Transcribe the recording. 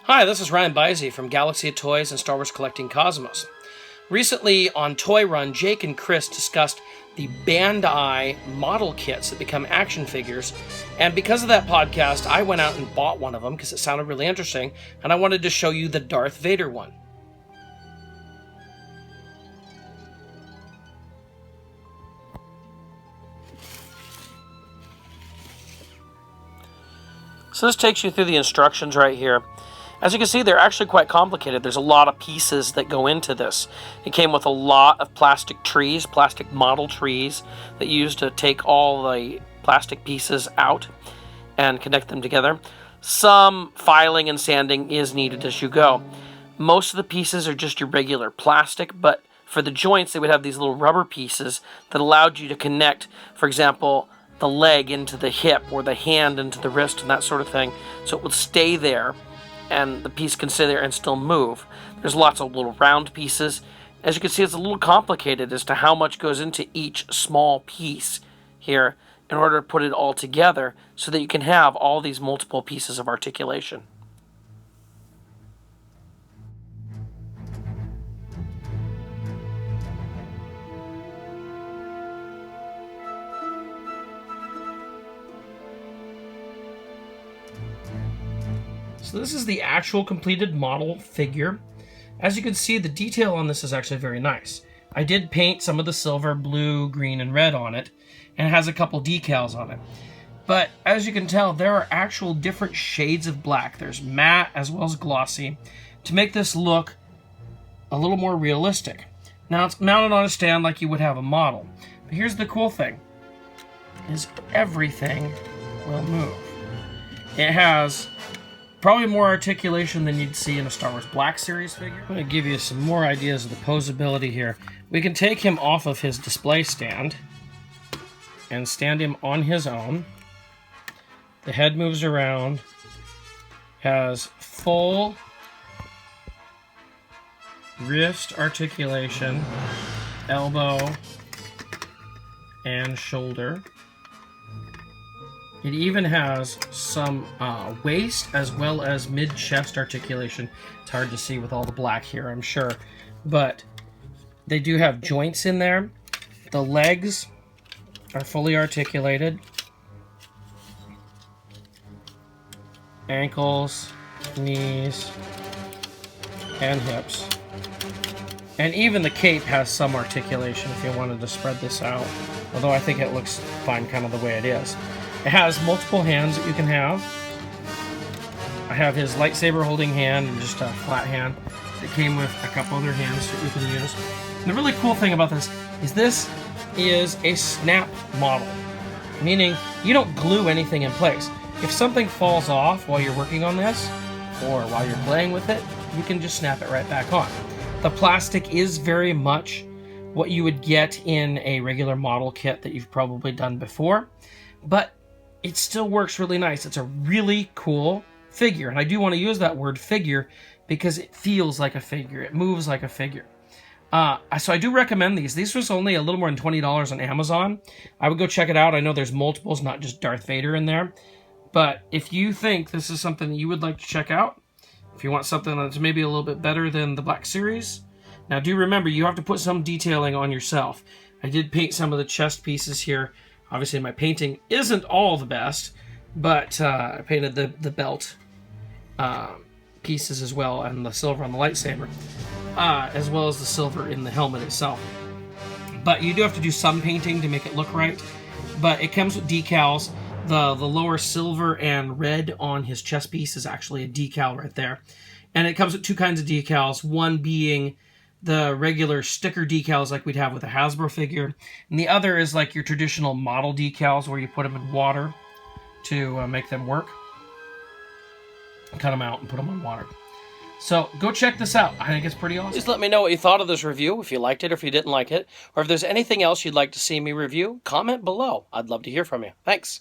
Hi, this is MrByZ from Galaxy of Toys and Star Wars Collecting Cosmos. Recently on Toy Run, Jake and Chris discussed the Bandai model kits that become action figures, and because of that podcast, I went out and bought one of them because it sounded really interesting, and I wanted to show you the Darth Vader one. So this takes you through the instructions right here. As you can see, they're actually quite complicated. There's a lot of pieces that go into this. It came with a lot of plastic trees, plastic model trees that you use to take all the plastic pieces out and connect them together. Some filing and sanding is needed as you go. Most of the pieces are just your regular plastic, but for the joints, they would have these little rubber pieces that allowed you to connect, for example, the leg into the hip or the hand into the wrist and that sort of thing, so it would stay there and the piece can stay there and still move. There's lots of little round pieces. As you can see, it's a little complicated as to how much goes into each small piece here in order to put it all together so that you can have all these multiple pieces of articulation. So this is the actual completed model figure. As you can see, the detail on this is actually very nice. I did paint some of the silver, blue, green, and red on it, and it has a couple decals on it. But as you can tell, there are actual different shades of black. There's matte as well as glossy to make this look a little more realistic. Now it's mounted on a stand like you would have a model. But here's the cool thing, is everything will move. It has probably more articulation than you'd see in a Star Wars Black Series figure. I'm going to give you some more ideas of the posability here. We can take him off of his display stand and stand him on his own. The head moves around, has full wrist articulation, elbow, and shoulder. It even has some waist as well as mid-chest articulation. It's hard to see with all the black here, I'm sure. But they do have joints in there. The legs are fully articulated. Ankles, knees, and hips. And even the cape has some articulation if you wanted to spread this out. Although I think it looks fine kind of the way it is. It has multiple hands that you can have. I have his lightsaber holding hand and just a flat hand. It came with a couple other hands that you can use. And the really cool thing about this is a snap model, meaning you don't glue anything in place. If something falls off while you're working on this, or while you're playing with it, you can just snap it right back on. The plastic is very much what you would get in a regular model kit that you've probably done before, but it still works really nice. It's a really cool figure, and I do want to use that word figure because it feels like a figure. It moves like a figure. So I do recommend these. These was only a little more than $20 on Amazon. I would go check it out. I know there's multiples, not just Darth Vader in there. But if you think this is something that you would like to check out, if you want something that's maybe a little bit better than the Black Series, now do remember you have to put some detailing on yourself. I did paint some of the chest pieces here. Obviously, my painting isn't all the best, but I painted the belt pieces as well, and the silver on the lightsaber, as well as the silver in the helmet itself. But you do have to do some painting to make it look right. But it comes with decals. The lower silver and red on his chest piece is actually a decal right there. And it comes with two kinds of decals, one being the regular sticker decals like we'd have with a Hasbro figure, and the other is like your traditional model decals where you put them in water to make them work. Cut them out and put them on water. So go check this out. I think it's pretty awesome. Just let me know what you thought of this review, if you liked it or if you didn't like it, or if there's anything else you'd like to see me review, comment below. I'd love to hear from you. Thanks.